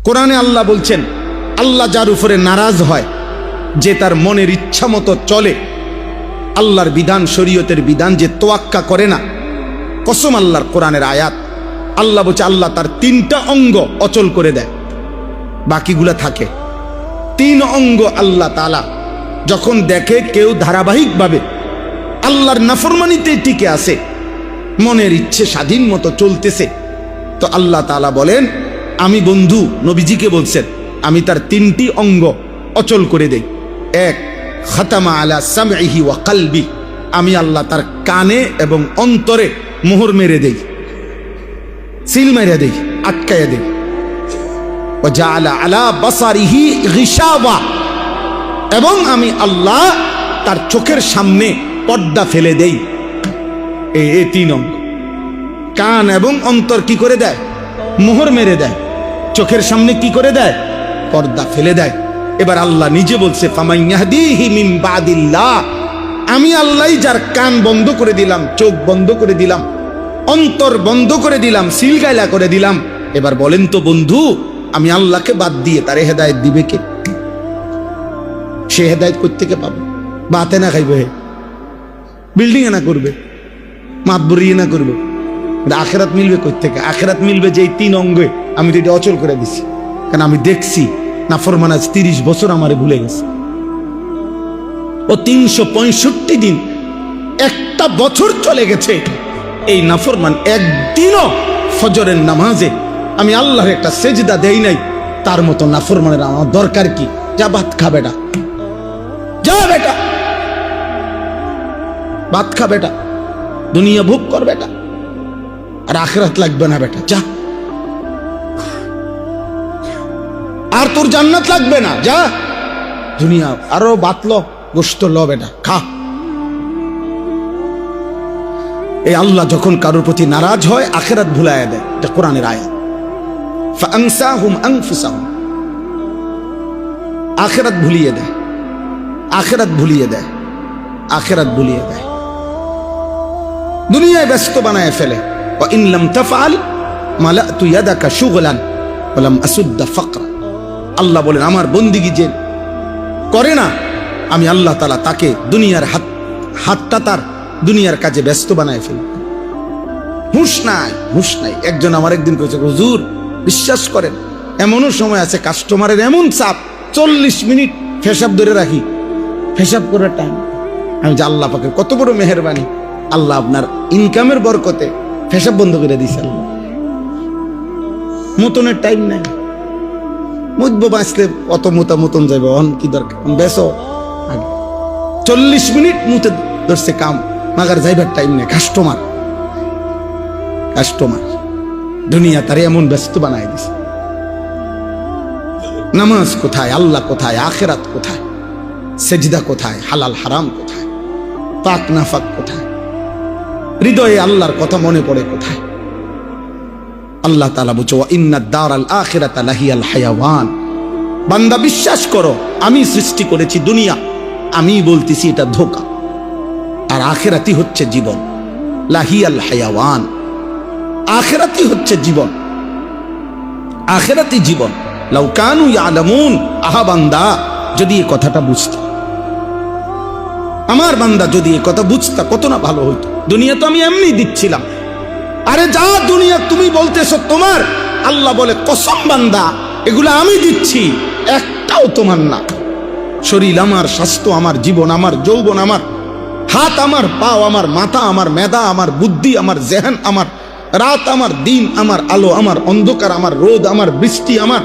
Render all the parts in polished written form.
কোরআনে আল্লাহ বলছেন, আল্লাহ যার উপরে নারাজ হয়, যে তার মনের ইচ্ছা মতো চলে, আল্লাহর বিধান শরীয়তের বিধান যে তোয়াক্কা করে না, কসম আল্লাহর কোরআনের আয়াত, আল্লাহ বলছে আল্লাহ তার 3টা অঙ্গ অচল করে দেয়, বাকিগুলা থাকে। 3 অঙ্গ আল্লাহ তাআলা যখন দেখে কেউ ধারাবাহিকভাবে আল্লাহর নাফরমানিতে টিকে আছে, মনের ইচ্ছে স্বাধীন মতো চলতেছে, তো আল্লাহ তাআলা বলেন, আমি বন্ধু নবীজিকে বলছেন, আমি তার 3টি অঙ্গ অচল করে দেই। 1, খাতামা আলা সামঈহি ওয়া কলবি, আমি আল্লাহ তার কানে এবং অন্তরে মোহর মেরে দেই, সিল মেরে দেই, আটকায়া দেই। ওয়া জাআলা আলা বাসারিহি গিশাওয়া, এবং আমি আল্লাহ তার চোখের সামনে পর্দা ফেলে দেই। এই 3 অঙ্গ, কান এবং অন্তর কি করে দেয়? মোহর মেরে দেয়। চোখের সামনে কি করে দেয়? পর্দা ফেলে দেয়। এবার আল্লাহ নিজে বলছে, ফামান ইয়াহদিহি মিন বাদিল্লাহ, আমি আল্লাহই যার কান বন্ধ করে দিলাম, চোখ বন্ধ করে দিলাম, অন্তর বন্ধ করে দিলাম, সিলগাইলা করে দিলাম। এবার বলেন তো বন্ধু, আমি আল্লাহকে বাদ দিয়ে তারে হেদায়েত দিবে কে? সে হেদায়েত কোত্থেকে পাবে? বাতে না খাইবে, বিল্ডিং এ না করবে, মাতবরি না করবে, আখেরাত মিলবে কোত্থেকে? আখেরাত মিলবে যে এই 3 অঙ্গে আমি তো এটা অচল করে দিছি। কারণ আমি দেখছি নাফরমান আজ 30 বছর আমারে ভুলে গেছে। ও 365 দিন, একটা বছর চলে গেছে, এই নাফরমান একদিনও ফজরের নামাজে আমি আল্লাহর একটা সেজদা দেই নাই। তার মতো নাফরমানের আমার দরকার কি? যা ভাত খা বেটা, যা বেটা, ভাত খা বেটা, দুনিয়া ভোগ কর বেটা, আর আখিরাত লাগবে না বেটা, যা। আর তোর জান্নাত লাগবে না, যা। দুনিয়া আরো বাতলো গোশত ল বেটা, খা। এই আল্লাহ যখন কারোর প্রতি নারাজ হয়, আখিরাত ভুলাইয়া দেয়। এটা কোরআনের আয়াত। ফাআনসাহুম আনফুসাহুম, আখিরাত ভুলিয়ে দেয়, আখিরাত ভুলিয়ে দেয়, আখিরাত ভুলিয়ে দেয়, দুনিয়ায় ব্যস্ত বানায় ফেলে। ওয়া ইন লাম তাফআল মালাতু ইয়াদাকা শুগলান ওয়া লাম আসুদ্দা ফাকরা। আল্লাহ বলেন, আমার বন্দিগি যে করে না, আমি আল্লাহ তাআলা তাকে দুনিয়ার হাতটা তার দুনিয়ার কাজে ব্যস্ত বানায় ফেলি। হুঁশ নাই, হুঁশ নাই। একজন আমার একদিন কইছে, হুজুর বিশ্বাস করেন, এমনও সময় আছে কাস্টমারের এমন চাপ, 40 মিনিট পেশাব ধরে রাখি, পেশাব করার টাইম। আমি যে আল্লাহ পাকের কত বড় মেহেরবানি, আল্লাহ আপনার ইনকামের বরকতে পেশাব বন্ধ করে দিয়েছে। আল্লাহ মতনের টাইম নাই, মুতবো বাঁচলে অত মোতা মতন যাবে, অন কি দরকার, বেসো আগে। 40 মিনিট মুতে ধরছে কাম, মাগার যাইবার টাইম নেই। কাস্টমার, কাস্টমার, দুনিয়া তারে এমন ব্যস্ত বানায় দিছে। নামাজ কোথায়? আল্লাহ কোথায়? আখিরাত কোথায়? সেজদা কোথায়? হালাল হারাম কোথায়? পাক নাফাক কোথায়? হৃদয়ে আল্লাহর কথা মনে পড়ে কোথায়? আল্লাহ তাআলা বলছে, ওয়া ইন্নাদ দারাল আখিরাতা লাহিয়াল হায়াওয়ান। বান্দা বিশ্বাস করো, আমি সৃষ্টি করেছি দুনিয়া, আমি বলতেছি এটা ধোঁকা, আর আখিরাতই হচ্ছে জীবন। লাহিয়াল হায়াওয়ান, আখিরাতই হচ্ছে জীবন, আখিরাতই জীবন। লাউ কানু ইয়ালামুন, আহা বান্দা যদি এই কথাটা বুঝতা, আমার বান্দা যদি এই কথা বুঝতা, কত না ভালো হইতো। দুনিয়া তো আমি এমনি দিচ্ছিলাম। আরে যা দুনিয়া তুমি বলতেছো তোমার, আল্লাহ বলে কসম বান্দা, এগুলো আমি দিচ্ছি, একটাও তোমার না। শরীর আমার, স্বাস্থ্য আমার, জীবন আমার, যৌবন আমার, হাত আমার, পাও আমার, মাথা আমার, মেধা আমার, বুদ্ধি আমার, জেহেন আমার, রাত আমার, দিন আমার, আলো আমার, অন্ধকার আমার, রোদ আমার, বৃষ্টি আমার,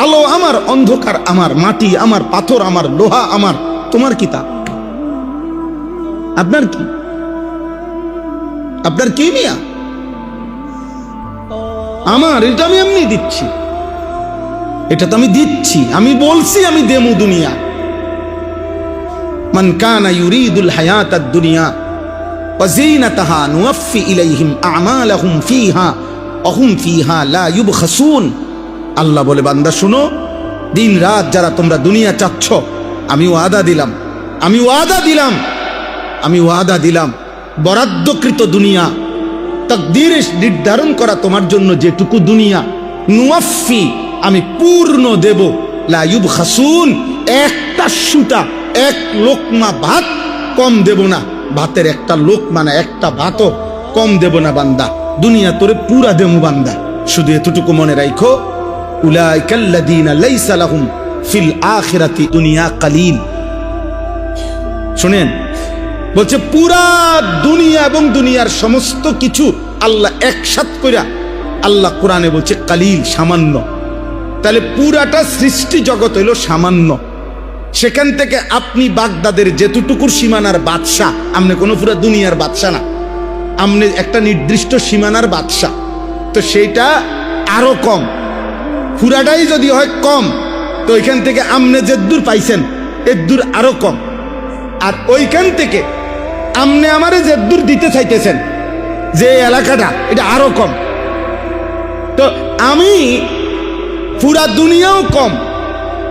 আলো আমার, অন্ধকার আমার, মাটি আমার, পাথর আমার, লোহা আমার। তোমার কি তা? আপনার কি? আপনার কি মিয়া? আমার, এটা আমি এমনি দিচ্ছি, এটা তো আমি দিচ্ছি, আমি বলছি আমি দেমু দুনিয়া। মান কানা ইউরিদুল হায়াতাদ দুনিয়া ওয়া যিনাতাহা নুওয়াফি ইলাইহিম আমালাহুম ফিহা ওয়া হুম ফিহা লা ইউবখাসুন। আল্লাহ বলে, বান্দা শুনো, দিন রাত যারা তোমরা দুনিয়া চাচ্ছ, আমি ওয়াদা দিলাম, আমি ওয়াদা দিলাম, আমি ওয়াদা দিলাম, বরাদ্দকৃত দুনিয়া, তাকদীরে নির্ধারণ করা তোমার জন্য যেটুকু দুনিয়া, নুওয়াফি, আমি পূর্ণ দেব, লা ইউবখাসুন, একটা সুতা, এক লোকমা ভাত কম দেব না, ভাতের একটা লোকমা না, একটা ভাতও কম দেব না বান্দা, দুনিয়া তোরে পুরা দেবো বান্দা। শুধু এতটুকু মনে রাখো, উলাইকাল্লাযীনা লাইসা লাহুম ফিল আখিরাতি দুনিয়া কালিল। শুনেন, বলছে পুরা দুনিয়া এবং দুনিয়ার সমস্ত কিছু আল্লাহ একসাথ কইরা আল্লাহ কোরআনে বলছে কালিল, সামান্য। তাহলে পুরাটা সৃষ্টি জগৎ হইল সামান্য। সেখান থেকে আপনি বাগদাদের যেতটুকুর সীমানার বাদশা, আপনি কোনো পুরা দুনিয়ার বাদশা না, আপনি একটা নির্দিষ্ট সীমানার বাদশা। তো সেইটা আরো কম, পুরাটাই যদি হয় কম, তো ওইখান থেকে আপনি যে দূর পাইছেন এর দূর আরো কম। আর ওইখান থেকে আপনি আমারে যে দূর দিতে চাইতেছেন যে এলাকাটা, এটা আরো কম। তো আমি পুরা দুনিয়াও কম,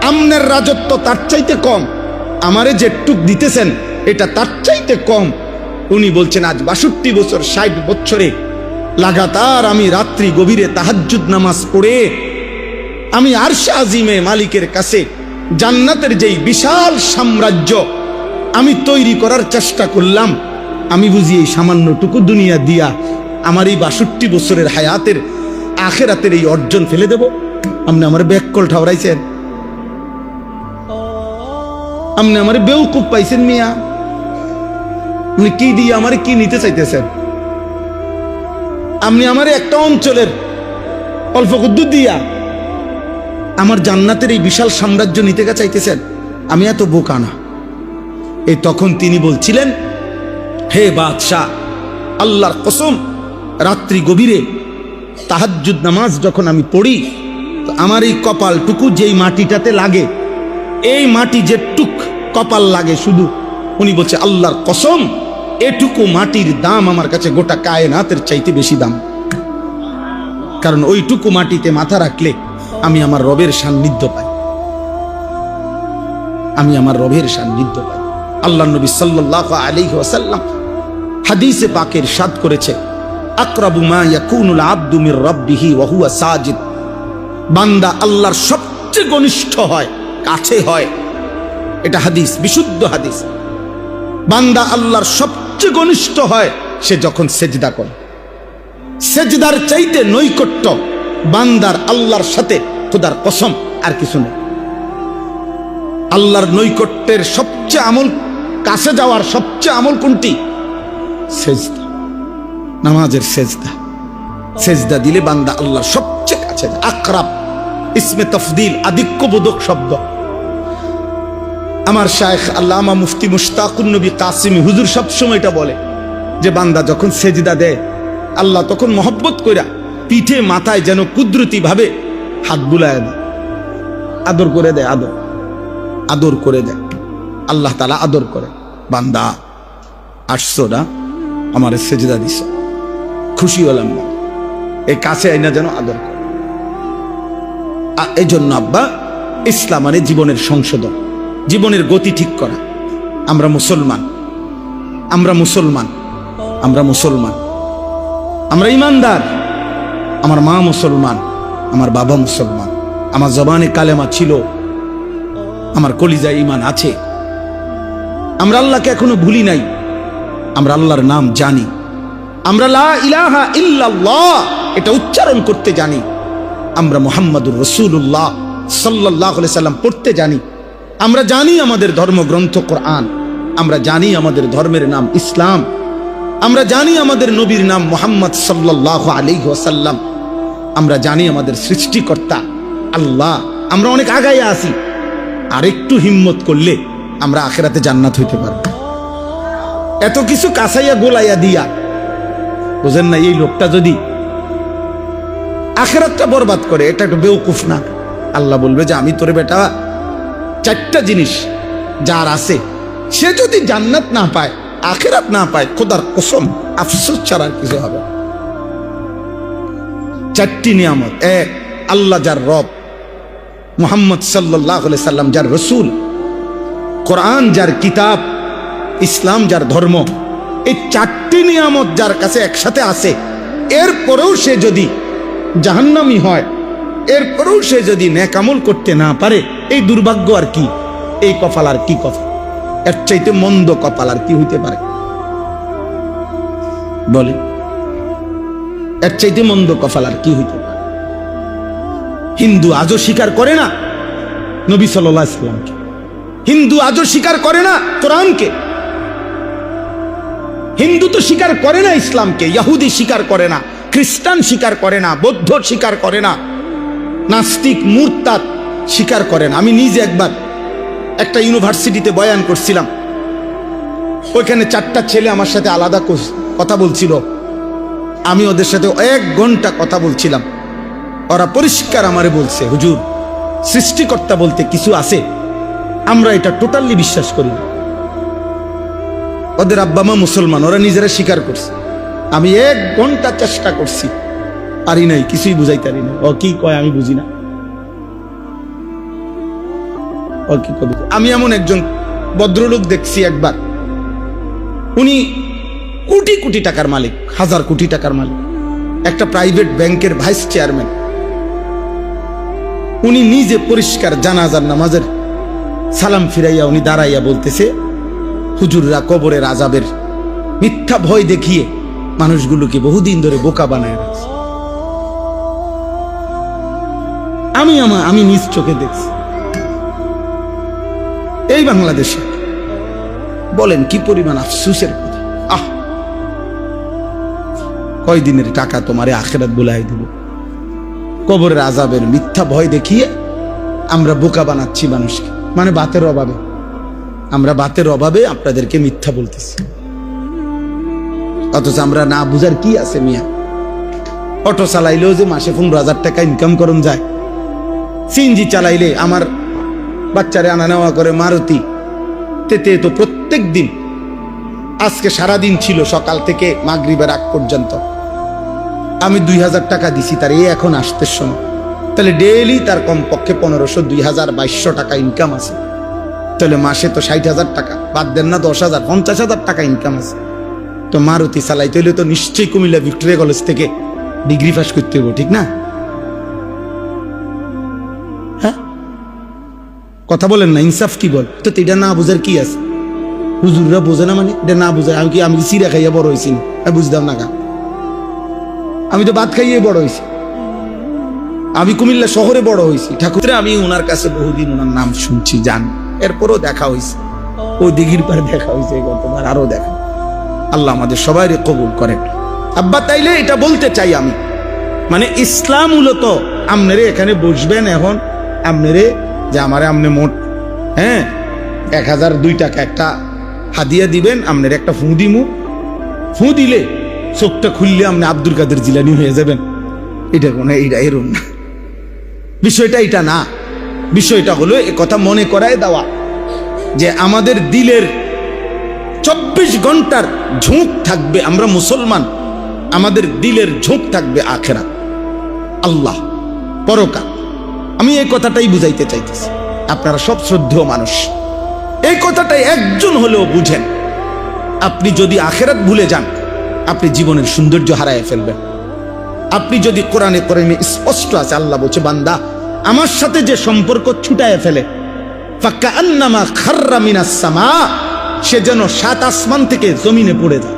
আমনের রাজত্ব তার চাইতে কম, আমারে যেটুক দিতেছেন এটা তার চাইতে কম। উনি বলছেন আজ 62 বছর, 60 বছরে লাগাতার আমি রাত্রি গভীরে তাহাজ্জুদ নামাজ পড়ে আমি আরশে আজিমে মালিকের কাছে জান্নাতের যেই বিশাল সাম্রাজ্য আমি তৈরি করার চেষ্টা করলাম। আমি বুঝি এই সামান্যটুকু দুনিয়া দিয়া আমার এই 62 বছরের হায়াতের আখেরাতের এই অর্জন ফেলে দেব? আপনি আমার ব্যাককল ঠাউরাইছেন, আপনি আমার বেউকুফ পাইছেন মিয়া। আপনি কি দিয়ে আমারে কি নিতে চাইতেছেন? আপনি আমার একটা অঞ্চলের অল্প কুদ্দুর দিয়া আমার জান্নাতের এই বিশাল সাম্রাজ্য নিতে চাইতেছেন? আমি এত বোকা না। এই তখন তিনি বলছিলেন, হে বাদশাহ, আল্লাহর কসম, রাত্রি গভীরে তাহাজ্জুদ নামাজ যখন আমি পড়ি, তো আমার এই কপালটুকু যেই মাটিটাতে লাগে, এই মাটি যেটুক কপাল লাগে শুধু, উনি বলছে আল্লাহর কসম, এটুকু মাটির দাম আমার কাছে গোটা কায়নাতের চাইতে বেশি দাম। কারণ ওইটুকু মাটিতে মাথা রাখলে আমি আমার রবের সান্নিধ্য পাই, আমি আমার রবের সান্নিধ্য পাই। আল্লাহ নবী সাল্লাল্লাহু আলাইহি ওয়াসাল্লাম হাদিসে পাকে ইরশাদ করেছে, আকরাবু মা ইয়াকুনুল আবদু মির রাব্বিহি ওয়া হুয়া সাজিদ। বান্দা আল্লাহর সবচেয়ে ঘনিষ্ঠ হয়, কাছে হয়, এটা হাদিস, বিশুদ্ধ হাদিস। বান্দা আল্লাহর সবচেয়ে ঘনিষ্ঠ হয় সে যখন সেজদা করে। সেজদার চাইতে নৈকট্য বান্দার আল্লাহর সাথে, খোদার কসম, আর কিছু নেই। আল্লাহর নৈকট্যের সবচেয়ে আমল, কাছে যাওয়ার সবচেয়ে আমল কোনটি? সেজদা, নামাজের সেজদা। সেজদা দিলে বান্দা আল্লাহর সবচেয়ে কাছে যায়। আকরাব ইসমে তফদিল, আধিক্যবোধক শব্দ। আমার শায়েখ আল্লামা মুফতি মুশতাকুন নবী কাসিমি হুজুর সবসময় এটা বলে যে বান্দা যখন সেজদা দেয়, আল্লাহ তখন মহব্বত কইরা পিঠে মাথায় যেন কুদরতি ভাবে হাত বুলায় দেয়, আদর করে দেয়, আদর করে দেয়। আল্লাহ তাআলা আদর করে, বান্দা আসছো না, আমার সেজদা দিছ, খুশি হলাম না, এই কাছে আইনা যেন আদর করে। এই জন্য আব্বা, ইসলাম মানে জীবনের সংশোধন, জীবনের গতি ঠিক করা। আমরা মুসলমান, আমরা মুসলমান, আমরা মুসলমান, আমরা ইমানদার। আমার মা মুসলমান, আমার বাবা মুসলমান, আমার জবানে কালেমা ছিল, আমার কলিজায় ঈমান আছে। আমরা আল্লাহকে এখনো ভুলি নাই, আমরা আল্লাহর নাম জানি, আমরা লা ইলাহা ইল্লাল্লাহ এটা উচ্চারণ করতে জানি, আমরা মুহাম্মাদুর রাসূলুল্লাহ সাল্লাল্লাহু আলাইহি সাল্লাম পড়তে জানি, আমরা জানি আমাদের ধর্মগ্রন্থ কোরআন, আমরা জানি আমাদের ধর্মের নাম ইসলাম, আমরা জানি আমাদের নবীর নাম মুহাম্মদ সাল্লাল্লাহু আলাইহি ওয়াসাল্লাম, আমরা জানি আমাদের সৃষ্টিকর্তা আল্লাহ। আমরা অনেক আগায় আছি, আর একটু হিম্মত করলে আমরা আখিরাতে জান্নাত হইতে পারব। এত কিছু কাছাইয়া গোলাইয়া দিয়া, বুঝেন না, এই লোকটা যদি আখিরাতটা বরবাদ করে, এটা একটু বেওকুফ না? আল্লাহ বলবে যে আমি তোরে বেটা 4টা জিনিস যার আছে, সে যদি জান্নাত না পায়, আখিরাত না পায়, খোদার কসম আফসোস ছাড়া আর কিছু হবে। 4টি নিয়ামত। 1, আল্লাহ যার রব, মুহাম্মদ সাল্লাল্লাহু আলাইহি সাল্লাম যার রসুল, কোরআন যার কিতাব, ইসলাম যার ধর্ম। এই 4টি নিয়ামত যার কাছে একসাথে আছে, এরপরেও সে যদি জাহান্নামী হয়, এরপরেও সে যদি নেক আমল করতে না পারে, এই দুর্ভাগ্য আর কি, এই কপাল আর কি কপাল, এর চাইতে মন্দ কপাল আর কি হইতে পারে বলে? এর চাইতে মন্দ কপাল আর কি হইতে পারে? হিন্দু আজও স্বীকার করে না নবী সাল্লাল্লাহু আলাইহি সাল্লামকে, হিন্দু আজও স্বীকার করে না কোরআনকে, হিন্দু তো স্বীকার করে না ইসলামকে, ইহুদি স্বীকার করে না, খ্রিস্টান স্বীকার করে না, বৌদ্ধ স্বীকার করে না, নাস্তিক মুরতাদ স্বীকার করে না। আমি নিজে একবার একটা ইউনিভার্সিটিতে বয়ান করছিলাম, ওইখানে 4টা ছেলে আমার সাথে আলাদা কথা বলছিল, আমি ওদের সাথে 1 ঘন্টা কথা বলছিলাম। ওরা পরিষ্কার আমারে বলছে, হুজুর সৃষ্টিকর্তা বলতে কিছু আছে, আমরা এটা টোটালি বিশ্বাস করি না। ওদের আব্বা মা মুসলমান, ওরা নিজেরা স্বীকার করছে। আমি 1 ঘন্টা চেষ্টা করছি, পারি নাই, কিছুই বুঝাইতে পারি না। ও কি কয় আমি বুঝি না, ও কি কবে। আমি এমন একজন ভদ্রলোক দেখছি একবার, উনি কোটি কোটি টাকার মালিক, 1000 কোটি টাকার মালিক, একটা প্রাইভেট ব্যাংকের ভাইস চেয়ারম্যান। উনি নিজে পরিষ্কার জানাজার নামাজের সালাম ফিরাইয়া উনি দাঁড়াইয়া বলতেছে, হুজুররা কবরের আযাবের মিথ্যা ভয় দেখিয়ে মানুষগুলোকে বহুদিন ধরে বোকা বানায় রাখছে। আমি নিজ চোখে দেখছি। এই বাংলাদেশে বলেন কি পরিমাণ আফসোসের কথা। কয়দিনের টাকা তোমারে আখিরাত বুলাই দিব, কবরের আযাবের মিথ্যা ভয় দেখিয়ে আমরা বোকা বানাচ্ছি মানুষকে। মানে বাতের অভাবে, আমরা বাতের অভাবে আপনাদেরকে মিথ্যা বলতেছি, অথচ আমরা না বুঝার কি আছে মিয়া। অটো চালাইলেও যে মাসে 15,000 টাকা ইনকাম করুন যায়, সিএনজি চালাইলে আমার বাচ্চারে আনা নেওয়া করে মারুতি, তেতে তো প্রত্যেক দিন, আজকে সারাদিন ছিল সকাল থেকে মাগরিবের আগ পর্যন্ত, আমি 2000 টাকা দিছি তার, এই এখন আসতে সময়, তাহলে ডেইলি তার কমপক্ষে 1500, 2000, 2200 টাকা ইনকাম আছে। তাহলে মাসে তো 60,000 টাকা, বাদ দেন না 10,000, 50,000 টাকা ইনকাম আছে। তো মারুতি চালাইতে হলে তো নিশ্চয়ই কুমিল্লা ভিক্টোরিয়া কলেজ থেকে ডিগ্রি পাস করতে হবে, ঠিক না? হ্যাঁ, কথা বলেন না, ইনসাফ কি বল? তো এটা না বুঝার কি আছে? হুজুররা বোঝে না, মানে এটা না বুঝায়। আমি কি চিরা খাইয়া বড় হয়েছি? বুঝতাম না, আমি তো ভাত খাইয়ে বড় হয়েছি, আমি কুমিল্লা শহরে বড় হয়েছি। ঠাকুর, আমি ওনার কাছে বহুদিন ওনার নাম শুনছি, জান, এরপরও দেখা হয়েছে, ও দিঘির পারে দেখা হয়েছে, গতবার আরো দেখা। আল্লাহ আমাদের সবাই কবুল করেন। আব্বা, তাইলে এটা বলতে চাই আমি, মানে ইসলাম মূলত আমনেরে এখানে বসবেন এখন, আমনেরে যে আমারে আমনে মোট 1002 টাকা একটা হাদিয়া দিবেন, আমনের একটা ফু দিমু, ফু দিলে চোখটা খুললে আপনি আব্দুল কাদের জিলানী হয়ে যাবেন। এটা কোনো এইটা এরম না, বিষয়টা এটা না। বিষয়টা হলো এ কথা মনে করায় দেওয়া যে আমাদের দিলের 24 ঘন্টার ঝোঁক থাকবে, আমরা মুসলমান, আমাদের দিলের ঝোঁক থাকবে আখিরাত, আল্লাহ, পরকাল। আমি এই কথাটাই বুঝাইতে চাইতেছি। আপনারা সব শ্রদ্ধেয় মানুষ, এই কথাটাই একজন হলেও বুঝেন। আপনি যদি আখিরাত ভুলে যান, আপনি জীবনের সৌন্দর্য হারায় ফেলবেন। আপনি যদি কোরআনে স্পষ্ট আছে, আল্লাহ বলছে, বান্দা আমার সাথে যে সম্পর্ক ছুটায় ফেলে, ফাকান্নামা খাররা মিনাস সামা, সে যেন 7 আসমান থেকে জমিনে পড়ে যায়,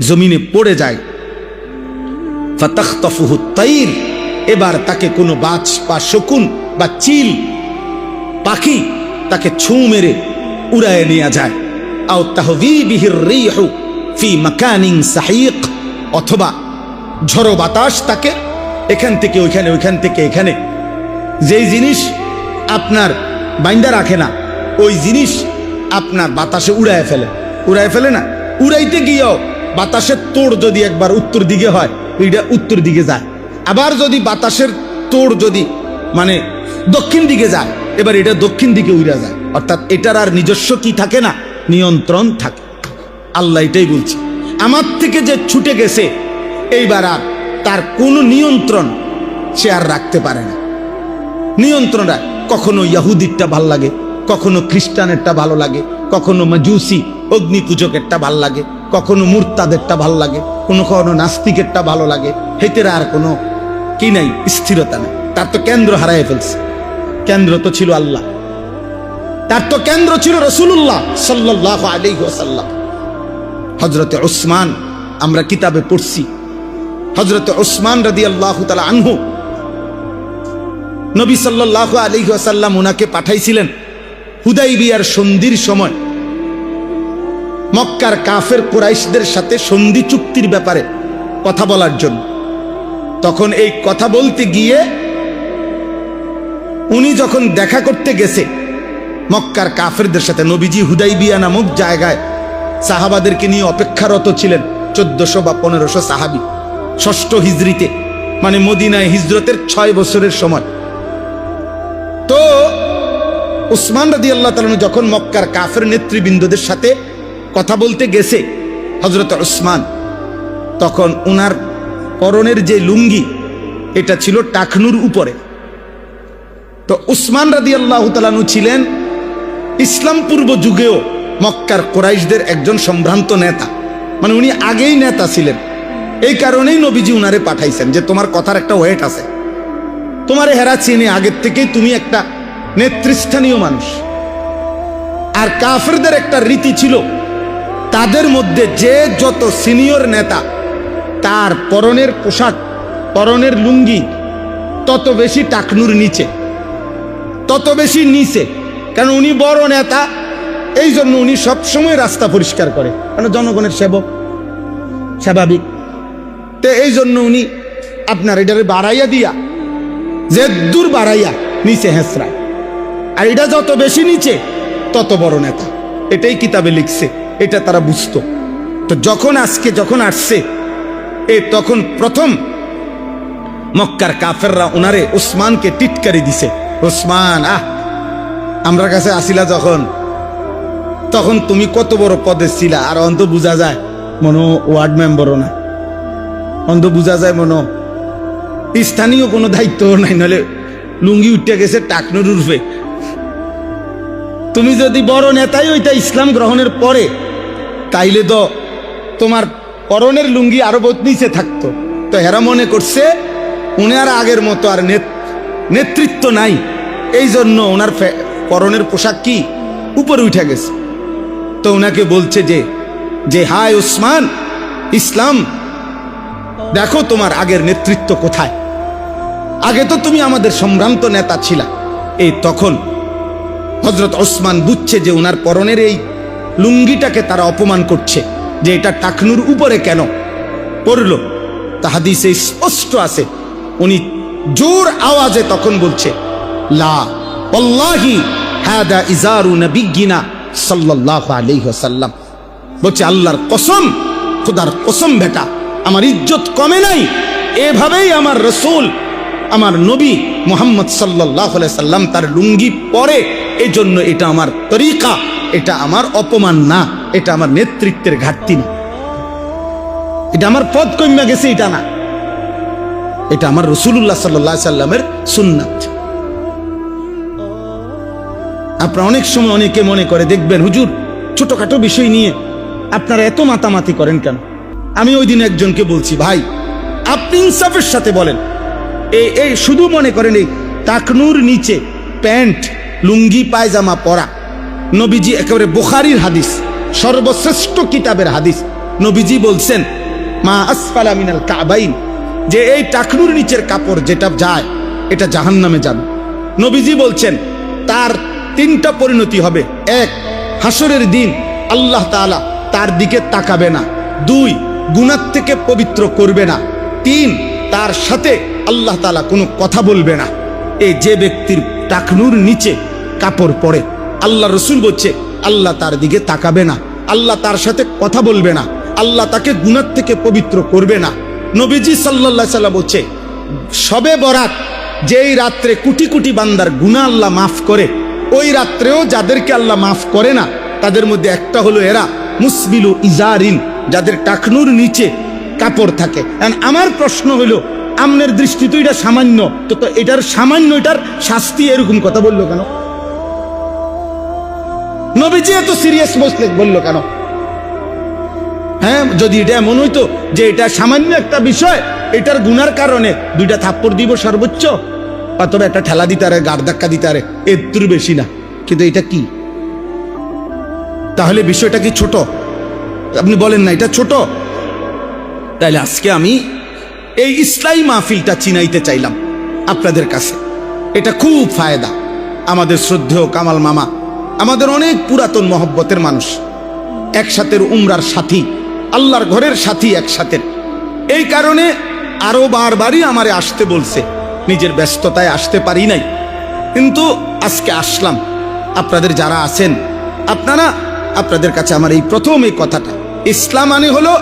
জমিনে পড়ে যায়। ফাতাখতাফুহু তাইর, এবার তাকে কোনো বাজ বা শকুন বা চিল পাখি তাকে ছু মেরে উড়ায় নিয়ে যায়। আও তাহবি বিহির রিহু ফি মাকানিন সাহিক, অথবা ঝড়ো বাতাস তাকে এখান থেকে ওইখানে, ওইখান থেকে এখানে, যেই জিনিস আপনার বাইন্দা রাখে না, ওই জিনিস আপনার বাতাসে উড়ায় ফেলে। উড়ায় ফেলে না, উড়াইতে গিয়েও বাতাসের তোড় যদি একবার উত্তর দিকে হয়, ওইটা উত্তর দিকে যায়। আবার যদি বাতাসের তোড় যদি মানে দক্ষিণ দিকে যায়, এবার এটা দক্ষিণ দিকে উড়া যায়। অর্থাৎ এটার আর নিজস্ব কি থাকে না, নিয়ন্ত্রণ থাকে। আল্লাহ এটাই বলছে, আমার থেকে যে ছুটে গেছে, এইবার আর তার কোনো নিয়ন্ত্রণ সে আর রাখতে পারে না। নিয়ন্ত্রণ কখনো ইহুদিরটা ভাল লাগে, কখনো খ্রিস্টানেরটা ভালো লাগে, কখনো মাজুসি অগ্নি পূজকেরটা ভাল লাগে, কখনো মুরতাদেরটা ভালো লাগে, কখনো নাস্তিকেরটা ভালো লাগে, হেতের আর কোনো কি নাই, স্থিরতা নেই। তার তো কেন্দ্র হারায় ফেলছে। কেন্দ্র তো ছিল আল্লাহ, তার তো কেন্দ্র ছিল রাসূলুল্লাহ সাল্লাল্লাহু আলাইহি ওয়াসাল্লাম। হযরতে উসমান আমরা কিতাবে পড়ছি, হযরতে উসমান রাদিয়াল্লাহু তাআলা আনহু, নবী সাল্লাল্লাহু আলাইহি ওয়াসাল্লাম ওনাকে পাঠাইছিলেন হুদাইবিয়ার সন্ধির সময় মক্কার কাফের কুরাইশদের সাথে সন্ধি চুক্তির ব্যাপারে কথা বলার জন্য। তখন এই কথা বলতে গিয়ে উনি যখন দেখা করতে গেছে মক্কার কাফেরদের সাথে, নবীজি হুদাইবিয়া নামক জায়গায় সাহাবাদেরকে নিয়ে অপেক্ষারত ছিলেন। 1400 বা 1500 সাহাবী, 6ষ্ঠ হিজরিতে, মানে মদিনায় হিজরতের 6 বছরের সময়। তো উসমান রাদিয়াল্লাহু তাআলা যখন মক্কার কাফের নেতৃবৃন্দদের সাথে কথা বলতে গেছে হযরত উসমান, তখন উনার পরনের যে লুঙ্গি এটা ছিল টাকনুর উপরে। তো উসমান রাদিয়াল্লাহু তাআলা ছিলেন ইসলাম পূর্ব যুগেও মক্কার কুরাইশদের একজন সম্ভ্রান্ত নেতা, মানে উনি আগেই নেতা ছিলেন। এই কারণেই নবীজি উনারে পাঠাইছেন যে তোমার কথার একটা ওয়েট আছে, তোমারে হেরা চিনি আগের থেকেই, তুমি একটা নেতৃস্থানীয় মানুষ। আর কাফেরদের একটা রীতি ছিল, তাদের মধ্যে যে যত সিনিয়র নেতা তার পরনের পোশাক, পরনের লুঙ্গি তত বেশি টাকনুর নিচে, তত বেশি নিচে। কারণ উনি বড় নেতা, এই জন্য উনি সবসময় রাস্তা পরিষ্কার করে, কারণ জনগণের সেবক, স্বাভাবিক। তো এই জন্য উনি আপনার এটারে বাড়াইয়া দিয়া, যে দূর বাড়াইয়া নিচে হেঁচড়ায়, আর এটা যত বেশি নিচে তত বড় নেতা। এটাই কিতাবে লিখছে, এটা তারা বুঝতো। তো যখন আসছে তখন প্রথম মক্কার কাফেররা ওনারে উসমানকে টিটকারি দিছে, উসমান আমরা কাছে আসিলা তখন তুমি কত বড় পদে ছিলা, আর অন্ত বোঝা যায় মনো ওয়ার্ড মেম্বারও না, অন্ত বোঝা যায় মনো স্থানীয় কোনো দায়িত্ব নাই, নলে লুঙ্গি উঠে গেছে টাকনুর উঠবে। তুমি যদি বড় নেতাই ওইটা ইসলাম গ্রহণের পরে, তাইলে তো তোমার পরনের লুঙ্গি আরো বহুত নিচে থাকতো। তো হেরা মনে করছে উনি আর আগের মতো আর নেতৃত্ব নাই, এই জন্য ওনার পরনের পোশাক কি উপরে উঠে গেছে। তো ওনাকে বলছে যে হায় উসমান, ইসলাম দেখো তোমার আগের নেতৃত্ব কোথায়, আগে তো তুমি আমাদের সম্ভ্রান্ত নেতা ছিলা। এই তখন হযরত উসমান বুঝছে যে ওনার পরনের এই লুঙ্গিটাকে তারা অপমান করছে, যে এটা টাকনুর উপরে কেন পড়লো। তা হাদিসে স্পষ্ট আছে, উনি জোর আওয়াজে তখন বলছে লা ওয়াল্লাহি হাদা ইজারু নবিয়িনা সাল্লাল্লাহু আলাইহি ওয়াসাল্লাম, বলছে আল্লাহর কসম, খোদার কসম বেটা, আমার ইজ্জত কমে নাই, এভাবেই আমার রাসূল, আমার নবী মুহাম্মদ সাল্লাল্লাহু আলাইহি সাল্লাম তার লুঙ্গি পরে, এজন্য এটা আমার তরিকা, এটা আমার অপমান না, এটা আমার নেতৃত্বের ঘাটতি না, এটা আমার পদ কমে গেছে এটা না, এটা আমার রাসূলুল্লাহ সাল্লাল্লাহু আলাইহি সাল্লামের সুন্নাত। আপনারা অনেক সময় অনেকে মনে করে, দেখবেন হুজুর ছোটখাটো বিষয় নিয়ে আপনারা এত মাতামাতি করেন কেন? আমি ওই দিন একজনকে বলছি, ভাই আপনি ইনসাফের সাথে বলেন, এই শুধু মনে করেন এই টাকনুর নিচে প্যান্ট, লুঙ্গি, পায়জামা পরা, নবীজি একেবারে বুখারীর হাদিস, সর্বশ্রেষ্ঠ কিতাবের হাদিস, নবীজি বলছেন মা আসফালা মিনাল কাবাইন, যে এই টাকনুর নিচের কাপড় যেটা যায় এটা জাহান্নামে যাবে। নবীজি বলছেন তার 3টা পরিণতি হবে, 1 হাসরের দিন আল্লাহ তাআলা তার দিকে তাকাবে না, 2 গুনাহ থেকে পবিত্র করবে না, 3 তার সাথে আল্লাহ তাআলা কোনো কথা বলবে না। এই যে ব্যক্তির টাকনুর নিচে কাপড় পরে, আল্লাহ রসুল বলছে আল্লাহ তার দিকে তাকাবে না, আল্লাহ তার সাথে কথা বলবে না, আল্লাহ তাকে গুনাহ থেকে পবিত্র করবে না। নবীজি সাল্লাল্লাহু আলাইহি সাল্লাম বলছে শবে বরাত, যেই রাত্রে কোটি কোটি বান্দার গুনাহ আল্লাহ মাফ করে, ওই রাত্রেও যাদেরকে আল্লাহ মাফ করে না তাদের মধ্যে একটা হলো এরা মুসবিলু ইজারিন, যাদের টাকনুর নিচে কাপড় থাকে। আমার প্রশ্ন হলো, আমনের দৃষ্টি তো এটা সামান্য, তো এটার সামান্য, এটার শাস্তি এরকম কথা বললো কেন? নবীজি এত সিরিয়াস বললো কেন? হ্যাঁ, যদি এটা এমন হইতো যে এটা সামান্য একটা বিষয়, এটার গুনার কারণে 2টা থাপ্পড় দিব সর্বোচ্চ, অথবা একটা ঠেলা দিতে আরে, গাড় ধাক্কা দিতে আরে, এর বেশি না। কিন্তু এটা কি? তাহলে বিষয়টা কি ছোট? আপনি বলেন না এটা ছোট? তাইলে আজকে আমি এই ইসলামী মাহফিলটা চিনাইতে চাইলাম আপনাদের কাছে। এটা খুব ফায়দা। আমাদের শ্রদ্ধেয় কামাল মামা আমাদের অনেক পুরাতন মহব্বতের মানুষ, একসাথের উমরার সাথী, আল্লাহর ঘরের সাথী একসাথে। এই কারণে আরো বারবারই আমারে আসতে বলছে, নিজের ব্যস্ততায় আসতে পারি নাই, কিন্তু আজকে আসলাম। আপনাদের যারা আছেন আপনারা, আপনাদের কাছে আমার এই প্রথম এই কথাটা, ইসলাম মানে হলো